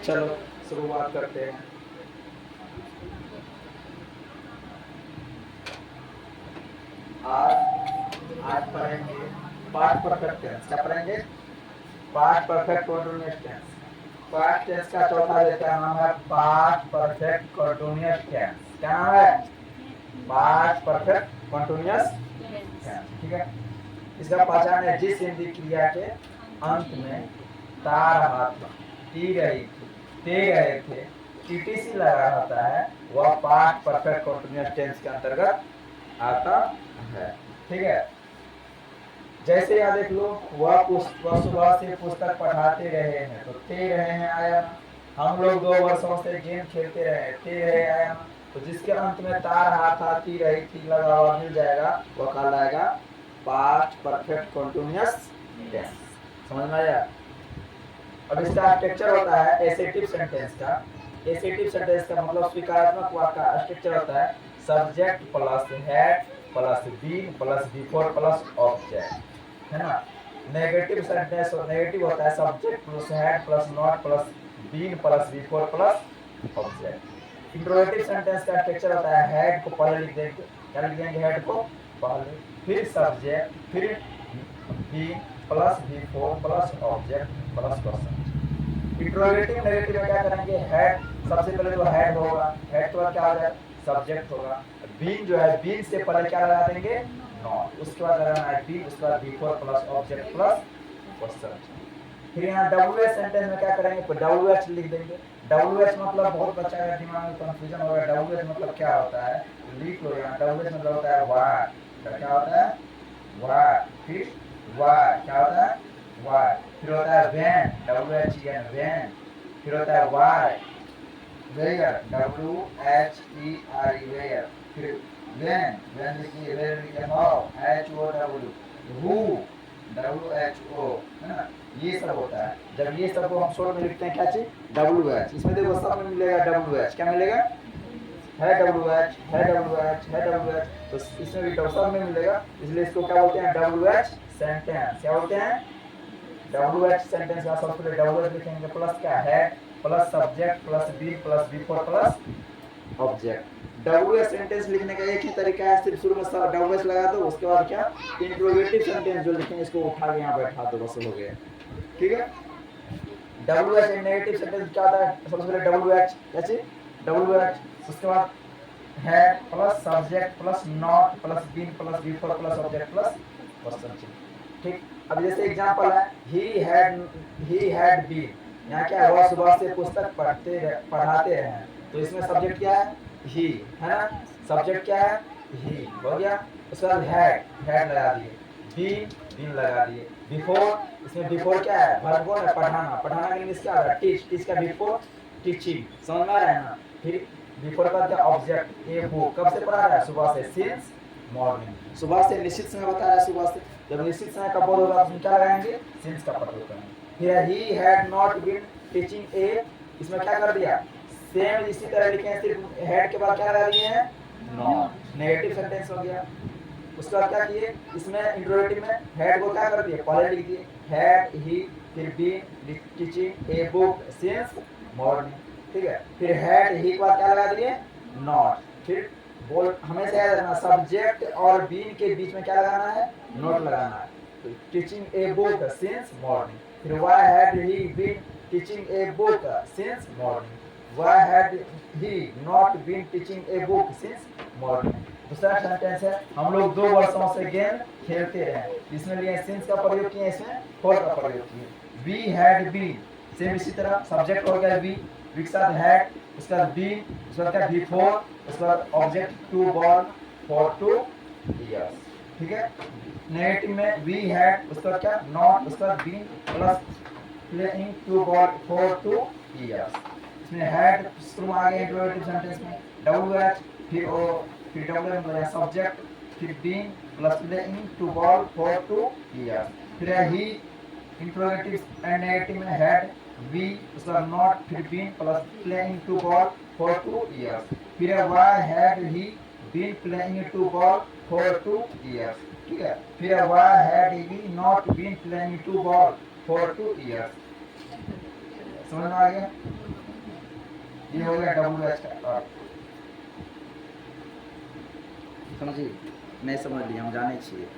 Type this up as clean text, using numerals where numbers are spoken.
चलो शुरुआत करते हैं। आज आज पढ़ेंगे पास्ट परफेक्ट टेंस। क्या पढ़ेंगे? Past perfect continuous tense. Past tense का चौथा का नाम है पास्ट परफेक्ट कंटीन्यूअस टेंस। क्या नाम है? Past perfect continuous tense. ठीक है। इसका पहचान है जिस हिंदी क्रिया के अंत में ता रहा था, टी रही थी, ते रहे थे, टीटीसी लगा रहता है, वह पास्ट परफेक्ट कंटीन्यूअस टेंस के अंतर्गत आता है। ठीक है। जैसे यहाँ देख लो, वह सुबह से पुस्तक पढ़ाते रहे हैं, तो ते रहे हैं आया ना। हम लोग 2 वर्षों से गेम खेलते रहे, ते रहे आया ना। तो जिसके अंत में ता रहा था, ती रही थी लगा हुआ मिल जाएगा, वह कहलाएगा पास्ट परफेक्ट कंटीन्यूअस टेंस। समझ में आया? अब इसका स्ट्रक्चर होता है एसेटिव सेंटेंस का। एसेटिव सेंटेंस का मतलब स्वीकारात्मक वाक्य का स्ट्रक्चर होता है subject plus had plus been plus before plus object, है ना। नेगेटिव सेंटेंस नेगेटिव होता है subject plus had plus not plus been plus before plus object. Interrogative sentence का स्ट्रक्चर होता है हैड को पहले लिख देंगे, क्या लिख देंगे? हैड को पहले, फिर सब्जेक्ट, फिर been plus before plus object plus question. Interrogative negative में क्या करेंगे? हैड, सबसे पहले जो हैड होगा, हैड के बाद क्या हो जाएगा? सब्जेक्ट होगा। बीन जो है, बीन से पहले क्या लगा देंगे? नॉट। उसके बाद लगाना है बीन, उसके बाद before plus object plus question. फिर यहाँ डब्ल्यूएच सेंटेंस में क्या करेंगे? तो डब्ल्यूएच लिख देंगे। डब्ल्यूएच मतलब बहुत बच्चा का दिमाग में कंफ्यूजन होगा, डब्ल्यूएच मतलब क्या होता है? लिख लो यहाँ, डब्ल्यूएच मतलब होता है वाट। क्या होता है? वाट। फिर वाट क्या होता है? वाट। फिर होता है वैन, WHEN वैन। फिर होता है वाई, वेयर, WHERE वेयर। फिर वैन, वैन लिखिए, वेयर लिखिए, हाउ, HOW, हु, WHO, है ना। ये सब होता है। जब ये सब को हम शॉर्ट में लिखते हैं क्या चीज? WH। इसमें देखो सब में मिलेगा WH। क्या मिलेगा? है WH, है WH, है WH। तो इसमें भी सब में मिलेगा, इसलिए इसको क्या बोलते हैं? WH sentence. क्या बोलते हैं? WH सेंटेंस का सबसे पहले WH लिखेंगे, प्लस क्या है? Plus subject plus be plus before plus object. WH sentence लिखने का एक ही तरीका है, सिर्फ शुरू में WH लगा दो, उसके बाद क्या? इंट्रोगेटिव सेंटेंस जो लिखेंगे इसको उठा के यहाँ बैठा दो, बस हो गया। ठीक है। WH नेगेटिव सेंटेंस क्या होता है? सबसे पहले WH, कैसे? WH, उसके बाद है plus subject plus not plus been plus before plus object plus question चिन्ह। ठीक। अब जैसे एग्जांपल है ही हैड बीन, यहाँ क्या है? वह सुबह से पुस्तक पढ़ाते रहे हैं, तो इसमें सब्जेक्ट क्या है? ही, है ना। सब्जेक्ट क्या है? ही हो गया। उसके बाद हैड लगा दिए, बीन लगा दिए, बिफोर, इसमें बिफोर क्या है? वर्ब है पढ़ाना, पढ़ाना का इंग्लिश क्या होता है? टीच, टीच का बिफोर टीचिंग। समझ में आ रहा है ना। फिर बिफोर का क्या? ऑब्जेक्ट। ए बुक कब से पढ़ा रहा है? सुबह से, सिंस मॉर्निंग। सुबह से निश्चित समय बता रहा है, सुबह से। जब निश्चित समय का बोध होगा तो क्या लगाएंगे? सिंस का प्रयोग करेंगे। फिर he had not been teaching a, इसमें क्या कर दिया? सेम इसी तरह लिखे हैं, सिर्फ हैड के बाद क्या लगा दिए हैं? नॉट। नेगेटिव सेंटेंस हो गया। उसके बाद क्या किए? इसमें इंट्रोगेटिव में हैड को क्या कर दिए? पहले लिख दिए, हैड ही, फिर been teaching a book since morning. ठीक है। फिर हैड ही के बाद क्या लगा दिए? नॉट। फिर बोल हमेशा याद रखना, सब्जेक्ट और बीन के बीच में क्या लगाना है? नॉट लगाना है। Teaching a book since morning. फिर why had he been teaching a book since morning, why had he not been teaching a book since morning. दूसरा सेंटेंस है हम लोग 2 वर्षों से गेम खेलते रहे, इसमें लिए सिंस का प्रयोग किए, इसमें फॉर का प्रयोग किए। वी हैड बीन, सेम इसी तरह सब्जेक्ट हो गया वी के साथ हैड, उसके बाद बी, उसके बाद क्या? बिफोर, उसके बाद object to ball for 2 years. ठीक है। नेगेटिव में वी हैड, उसके बाद क्या? नॉट, उसके बाद been plus playing to ball for 2 years. इसमें हैड शुरू में आ गया इंट्रोगेटिव सेंटेंस में, WH, फिर ओ, फिर WH मतलब सब्जेक्ट, फिर been plus playing to ball for 2 years. फिर है ही, इंट्रोगेटिव एंड नेगेटिव में हैड, वी, उसका नॉट, फिर been plus playing to ball for 2 years. फिर है why had he been playing to ball for 2 years. ठीक है। फिर है why had he not been playing to ball for 2 years. समझ में आ गया? ये हो गया WH का अर्थ। समझिए? नहीं समझ लिया हम जाने चाहिए।